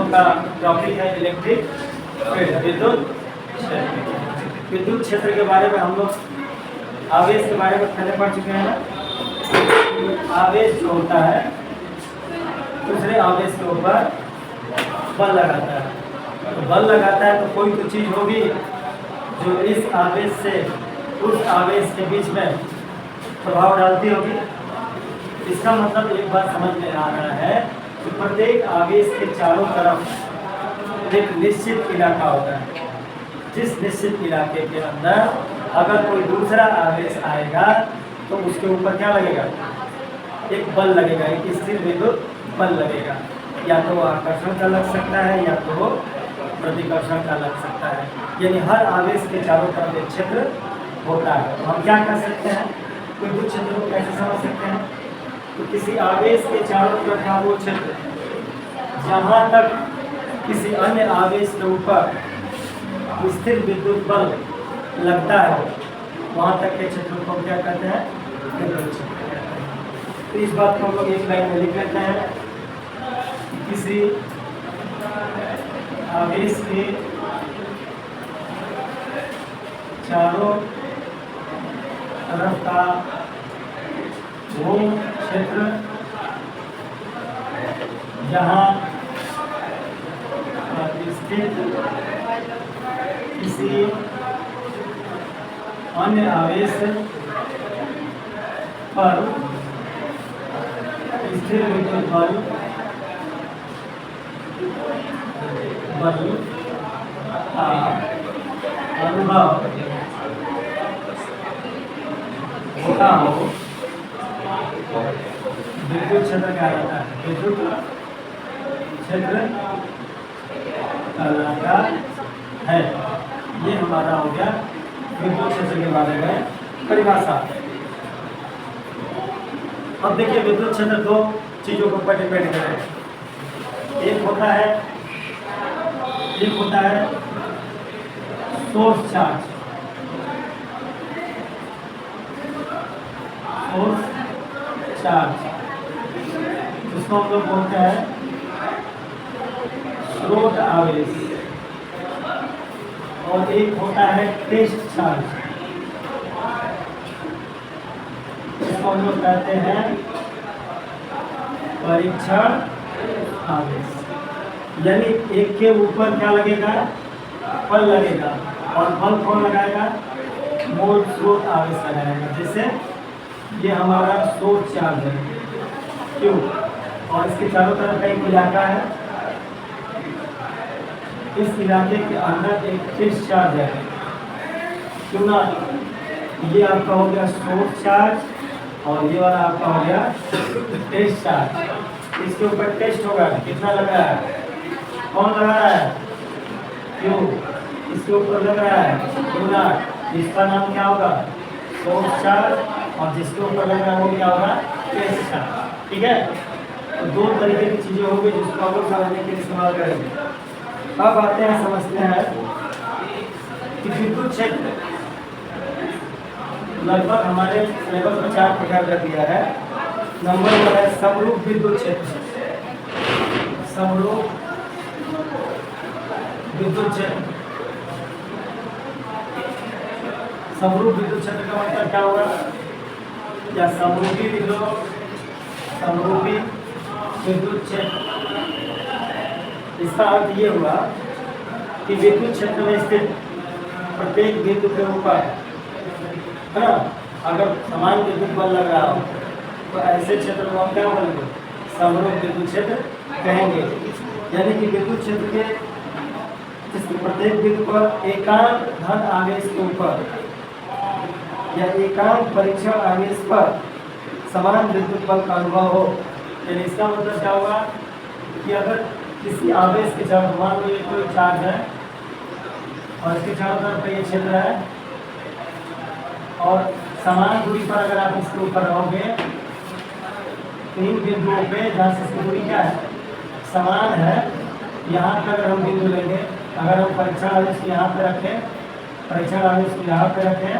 लोग का टॉपिक है इलेक्ट्रिक फील्ड, विद्युत क्षेत्र। विद्युत क्षेत्र के बारे में हम लोग आवेश के बारे में पहले पढ़ चुके हैं। आवेश जो होता है दूसरे आवेश के ऊपर बल लगाता है। तो बल लगाता है तो कोई तो चीज़ होगी जो इस आवेश से उस आवेश के बीच में प्रभाव डालती होगी। इसका मतलब एक बात समझ में आ रहा है कि प्रत्येक आवेश के चारों तरफ एक निश्चित इलाका होता है। जिस निश्चित इलाके के अंदर अगर कोई दूसरा आवेश आएगा तो उसके ऊपर क्या लगेगा? एक बल लगेगा, एक स्थिर विद्युत बल लगेगा। या तो आकर्षण का लग सकता है या तो प्रतिकर्षण का लग सकता है। यानी हर आवेश के चारों तरफ एक क्षेत्र होता है। तो हम क्या कर सकते हैं, विद्युत क्षेत्र को कैसे समझ सकते हैं? तो किसी आवेश के चारों तरफ का वो क्षेत्र जहाँ तक किसी अन्य आवेश के ऊपर स्थिर विद्युत बल लगता है वहाँ तक के क्षेत्र को क्या कहते हैं? विद्युत क्षेत्र कहते हैं। तो इस बात को हम लोग एक लाइन में लिख लेते हैं। किसी आवेश के चारों तरफ का वो क्षेत्र जहाँ स्थित किसी अन्य आवेश पर स्थिर विद्युत बल का अनुभव होता हो विद्युत क्षेत्र क्या रहता है? विद्युत क्षेत्र कहलाता है। ये हमारा हो गया विद्युत क्षेत्र के बारे में परिभाषा। अब देखिए विद्युत क्षेत्र दो चीजों के ऊपर डिपेंड करें। एक होता है सोर्स चार्ज। सोर्स चार्ज इसको हम लोग बोलते हैं स्रोत आवेश। और एक होता है टेस्ट चार्ज, इसको हम लोग कहते हैं परीक्षण आवेश। यानी एक के ऊपर क्या लगेगा? बल लगेगा। और बल कौन लगाएगा? मूल स्रोत आवेश लगाएगा। जैसे ये हमारा सोर्स चार्ज है, क्यों? और इसके चारों तरफ का एक इलाका है। इस इलाके के अंदर एक टेस्ट चार्ज है, क्यों ना? ये आपका हो गया सोर्स चार्ज और ये वाला आपका हो गया टेस्ट चार्ज। इसके ऊपर टेस्ट होगा, कितना लगा है? कौन लगा रहा है? क्यों? इसके ऊपर लग रहा है, क्यों ना? इसका नाम क्या होगा? Source charge. और जिसके ऊपर लग रहा है वो क्या होगा? Test charge. ठीक है, तो दो तरीके की चीजें होंगी जिसको हम लोग समझने के लिए इस्तेमाल करेंगे। अब आते हैं, समझते हैं कि विद्युत क्षेत्र लगभग हमारे सिलेबस में 4 प्रकार का दिया है। नंबर 1 है समरूप विद्युत क्षेत्र। समरूप विद्युत क्षेत्र। समरूप विद्युत क्षेत्र का मतलब क्या होगा? या समरूपी विद्युत, समरूपी विद्युत क्षेत्र, इसका अर्थ ये हुआ कि विद्युत क्षेत्र में स्थित प्रत्येक बिंदु के ऊपर, है ना, अगर समान विद्युत बल लग रहा हो तो ऐसे क्षेत्र को हम क्या बोलेंगे? समरूप विद्युत क्षेत्र कहेंगे। यानी कि विद्युत क्षेत्र के प्रत्येक बिंदु पर एकांक धन आवेश के ऊपर या एकांक परीक्षण आवेश पर समान विद्युत बल का अनुभव हो। यानी इसका मतलब क्या होगा कि अगर किसी आवेश के चारों, मान लो ये कोई चार्ज है और इसके चारों तरफ का ये क्षेत्र है और समान दूरी पर अगर आप इसके ऊपर रहोगे तो इन बिंदुओं पे जहाँ से इसकी दूरी क्या है? समान है, यहाँ पर अगर हम बिंदु लेंगे, अगर हम परीक्षण आवेश को यहाँ पे रखें, परीक्षण आवेश को यहाँ पे रखें,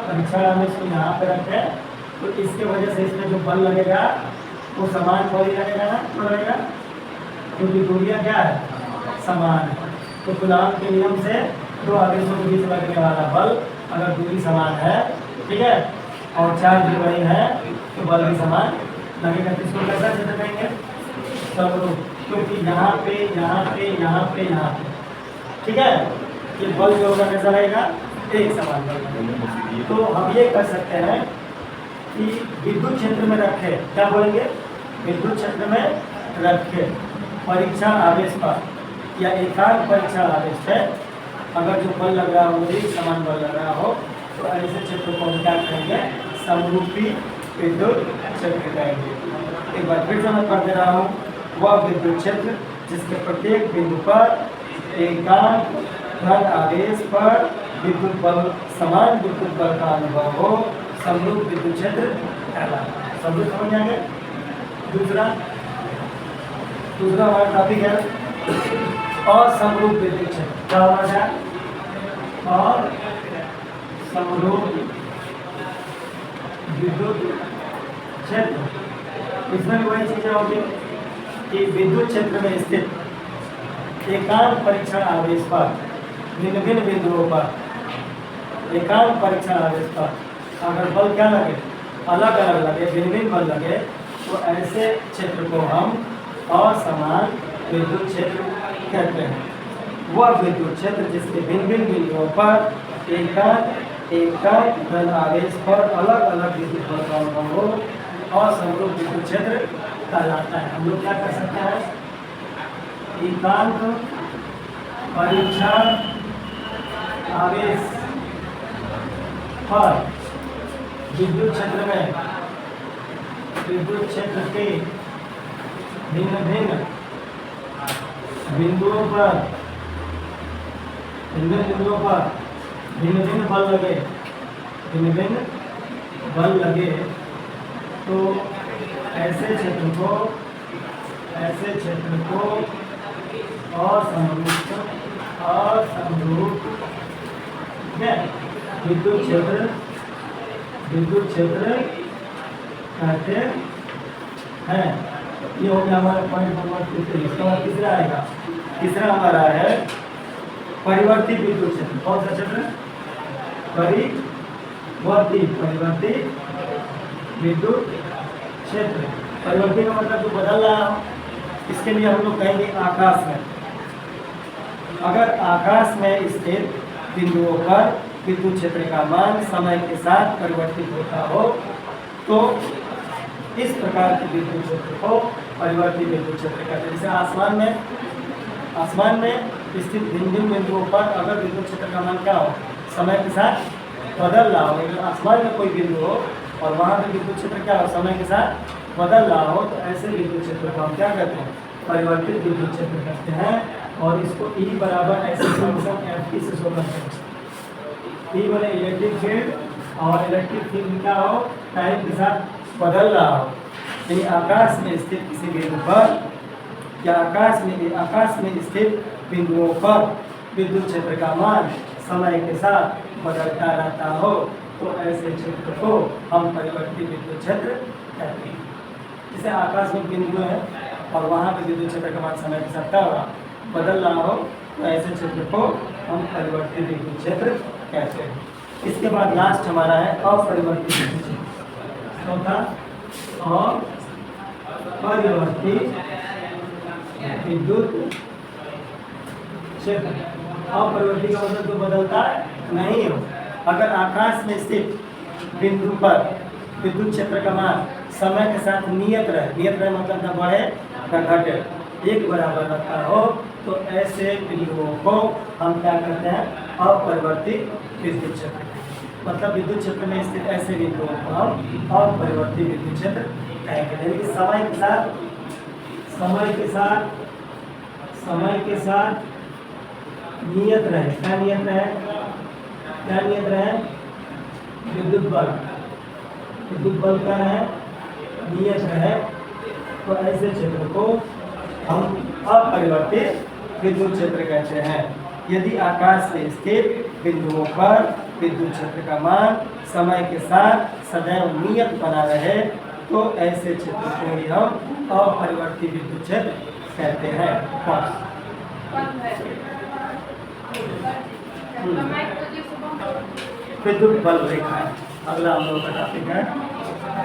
परीक्षण आवेश को यहाँ पे रखें, तो इसके वजह से इसमें जो बल लगेगा वो समान बल लगेगा ना, तो लगेगा, क्योंकि दूरियाँ क्या है? समान है। तो कूलॉम के नियम से दो आवेशों के बीच लगने वाला बल अगर दूरी समान है, ठीक है, और चार्ज भी वही है, तो बल भी समान लगेगा। तो इसको कैसा चित्र करेंगे? समरूप, क्योंकि यहाँ पे यहाँ पे यहाँ पे यहाँ पे, ठीक है, ये बल जो होगा कैसा रहेगा? एक समान बल। तो हम ये कर सकते हैं कि विद्युत क्षेत्र में रखे, क्या बोलेंगे? विद्युत क्षेत्र में रखे परीक्षण आवेश पर या एकांक परीक्षण आवेश है, अगर जो बल लग रहा हो वो भी समान बल लग रहा हो, तो ऐसे क्षेत्र को हम क्या करेंगे? समरूपी विद्युत क्षेत्र कहेंगे। एक बार फिर से मैं पढ़ दे रहा हूँ, वह विद्युत क्षेत्र जिसके प्रत्येक बिंदु पर एकांक धन आवेश पर विद्युत बल समान विद्युत बल का अनुभव हो, समरूप विद्युत क्षेत्र कहलाता है। समरूप समझ आगे? दूसरा हमारा टॉपिक है असमरूप विद्युत क्षेत्र। क्या होना है? और समरूप विद्युत क्षेत्र, इसमें भी वही चीजें होगी कि विद्युत क्षेत्र में स्थित एकांक परीक्षण आवेश पर भिन्न भिन्न बिंदुओं पर एकांक परीक्षण आवेश पर अगर बल क्या लगे? अलग अलग लगे, भिन्न भिन्न बल लगे, तो ऐसे क्षेत्र को हम असमान विद्युत क्षेत्र कहते हैं। वह विद्युत क्षेत्र जिसके भिन्न भिन्न बिंदुओं पर एकांक धन आवेश पर अलग अलग विद्युत बल का अनुभव हो, असमरूप विद्युत क्षेत्र कहलाता है। हम लोग क्या कर सकते हैं? एकांक परीक्षण आवेश पर विद्युत क्षेत्र में विद्युत क्षेत्र के भिन्न भिन्न बिंदुओं पर भिन्न भिन्न बल लगे, तो ऐसे क्षेत्र को असमरूप विद्युत क्षेत्र कहते हैं। ये हो गया हमारा पॉइंट नंबर 3। इसका बाद तीसरा आएगा। तीसरा हमारा है परिवर्ती विद्युत क्षेत्र। कौन सा क्षेत्र? परिवर्ती विद्युत क्षेत्र। परिवर्ती का मतलब जो बदल रहा हो, इसके लिए हम लोग कहेंगे आकाश में। अगर आकाश में स्थित बिंदुओं पर विद्युत क्षेत्र का मान समय के साथ परिवर्तित होता हो, तो इस प्रकार के विद्युत क्षेत्र को परिवर्ती विद्युत क्षेत्र कहते हैं। जैसे आसमान में स्थित भिन्न भिन्न बिंदुओं पर अगर विद्युत क्षेत्र का मान क्या हो? समय के साथ बदल रहा हो। अगर आसमान में कोई बिंदु हो और वहाँ पर विद्युत क्षेत्र क्या हो? समय के साथ बदल रहा हो, तो ऐसे विद्युत क्षेत्र को हम क्या कहते हैं? परिवर्तित विद्युत क्षेत्र कहते हैं। और इसको E बराबर ऐसे फंक्शन FT से शो करते हैं। E बोले इलेक्ट्रिक फील्ड, और इलेक्ट्रिक फील्ड क्या हो? टाइम के साथ बदल रहा हो। यानी आकाश में स्थित किसी बिंदु पर या आकाश में स्थित बिंदुओं पर विद्युत क्षेत्र का मान समय के साथ बदलता रहता हो, तो ऐसे क्षेत्र को हम परिवर्ती विद्युत क्षेत्र कहते हैं। जैसे आकाश में बिंदु है और वहाँ पे विद्युत क्षेत्र का मान समय के साथ क्या होगा? बदल रहा हो, तो ऐसे क्षेत्र को हम परिवर्ती विद्युत क्षेत्र कहते हैं। इसके बाद लास्ट हमारा है अपरिवर्ती विद्युत क्षेत्र। चौथा अपरिवर्ती विद्युत क्षेत्र। अपरिवर्ती का मतलब जो बदलता नहीं हो। अगर आकाश में स्थित बिंदु पर विद्युत क्षेत्र का मान समय के साथ नियत रहे मतलब न बढ़े न घटे, एक बराबर रखता हो, तो ऐसे बिंदुओं को हम क्या कहते हैं? अपरिवर्ती विद्युत क्षेत्र। मतलब विद्युत क्षेत्र में स्थित ऐसे बिंदुओं को हम अपरिवर्ती विद्युत क्षेत्र कहेंगे। यानी कि समय के साथ नियत रहे। क्या नियत रहे? विद्युत बल क्या है? नियत रहे, तो ऐसे क्षेत्र को हम अपरिवर्तित विद्युत क्षेत्र कहते हैं। यदि आकाश में स्थित बिंदुओं पर विद्युत क्षेत्र का मान समय के साथ सदैव नियत बना रहे, तो ऐसे क्षेत्र को ही हम अपरिवर्ती विद्युत क्षेत्र कहते हैं। विद्युत बल रेखा। अगला हम लोग का टॉपिक है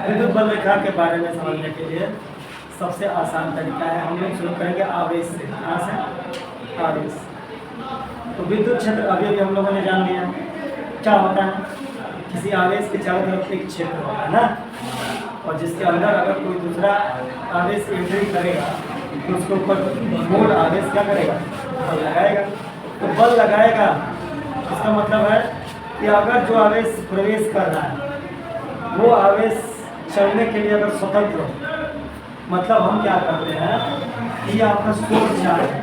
विद्युत बल रेखा के बारे में समझने के लिए सबसे आसान तरीका है, हम लोग शुरू करेंगे आवेश से। कहाँ से? आवेश। तो विद्युत क्षेत्र अभी हम लोगों ने जान लिया क्या होता है। किसी आवेश के चारों तरफ एक क्षेत्र होता है ना, और जिसके अंदर अगर कोई दूसरा आवेश एंट्री करेगा तो उसके ऊपर मूल आवेश क्या करेगा? बल लगाएगा। तो बल लगाएगा इसका मतलब है कि अगर जो आवेश प्रवेश कर रहा है वो आवेश चलने के लिए अगर स्वतंत्र हो, मतलब हम क्या करते हैं कि ये आपका सोर्स चार्ज है,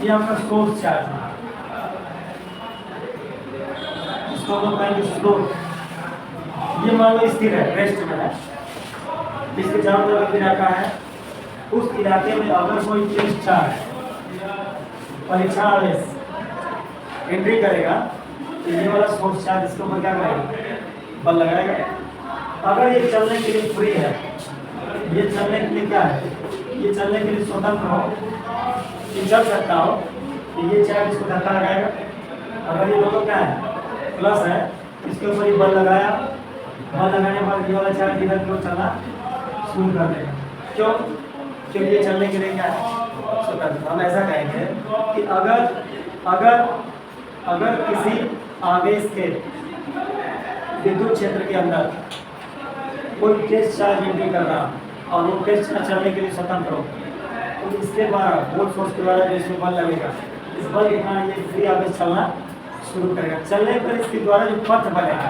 ये आपका सोर्स चार्ज है, इसको हम कहेंगे स्रोत। ये मान लो स्थिर है, रेस्ट में है, इसके चारों तरफ इलाका है, उस इलाके में अगर कोई टेस्ट चार्ज परीक्षण आवेश एंट्री करेगा तो ये वाला सोर्स चार्ज इसके ऊपर क्या करेगा? बल लगाएगा। अगर ये चलने के लिए फ्री है, ये चलने के लिए क्या है? ये चलने के लिए स्वतंत्र हो, ये चल सकता हो, तो ये चार्ज इसको धक्का लगाएगा। अगर ये दोनों क्या है? प्लस है, इसके ऊपर ये बल लगाया, बल लगाने पर ये वाला चार्ज इधर की ओर चलना शुरू कर देगा। क्यों? क्योंकि ये चलने के लिए क्या है? स्वतंत्र। हम ऐसा कहेंगे कि अगर किसी आवेश के विद्युत क्षेत्र के अंदर कोई टेस्ट चार्ज एंट्री कर रहा और वो टेस्ट चार्ज चलने के लिए स्वतंत्र हो, तो इसके द्वारा वोल्ट सोर्स के द्वारा जो इसमें बल लगेगा, इस बल के कारण ये फ्री आवेश चलना शुरू करेगा। चलने पर इसके द्वारा जो पथ बनेगा,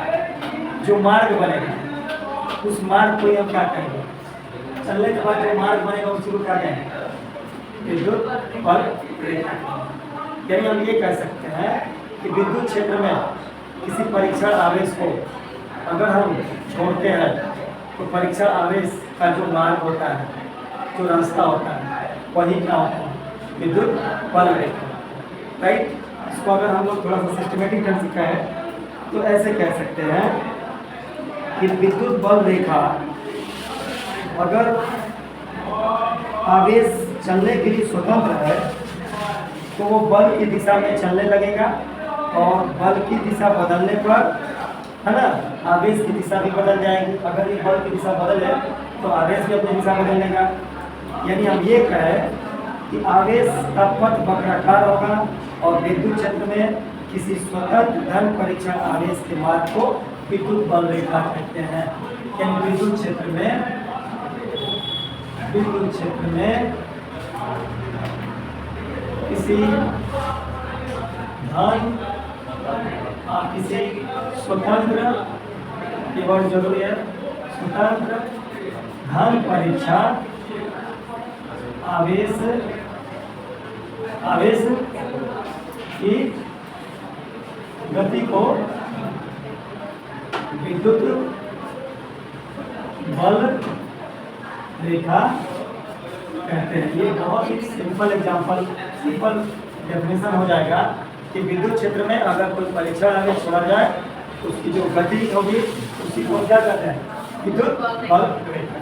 जो मार्ग बनेगा, उस मार्ग को ही हम क्या कहेंगे? चलने के बाद जो मार्ग बनेगा उसको क्या कहेंगे? विद्युत बल रेखा। यानी हम ये कह सकते हैं कि विद्युत क्षेत्र में किसी परीक्षण आवेश को अगर हम छोड़ते हैं तो परीक्षण आवेश का जो मार्ग होता है, जो रास्ता होता है, वही क्या होता है? विद्युत बल रेखा। राइट। इसको अगर हम लोग थोड़ा सा सिस्टमेटिक ढंग से कहें तो ऐसे कह सकते हैं कि विद्युत बल रेखा अगर आवेश चलने के लिए स्वतंत्र है तो वो बल की दिशा में चलने लगेगा, और बल की दिशा बदलने पर, है ना, आवेश की दिशा भी बदल जाएगी। अगर ये बल की दिशा बदले तो आवेश भी अपनी दिशा बदल लेगा। यानी हम ये कहें कि आवेश का पथ वक्राकार होगा और विद्युत क्षेत्र में किसी स्वतंत्र धन परीक्षण आवेश के मार्ग को विद्युत बल रेखा कहते हैं। यानी विद्युत क्षेत्र में किसी धन किसी स्वतंत्र, ये वर्ड जरूरी है, स्वतंत्र धन परीक्षा आवेश की गति को विद्युत बल रेखा कहते हैं। ये बहुत ही सिंपल एग्जांपल, सिंपल डेफिनेशन हो जाएगा कि विद्युत क्षेत्र में अगर कोई परीक्षण आवेश छोड़ा जाए तो उसकी जो गति होगी उसी को क्या कहते हैं? विद्युत बल रेखा।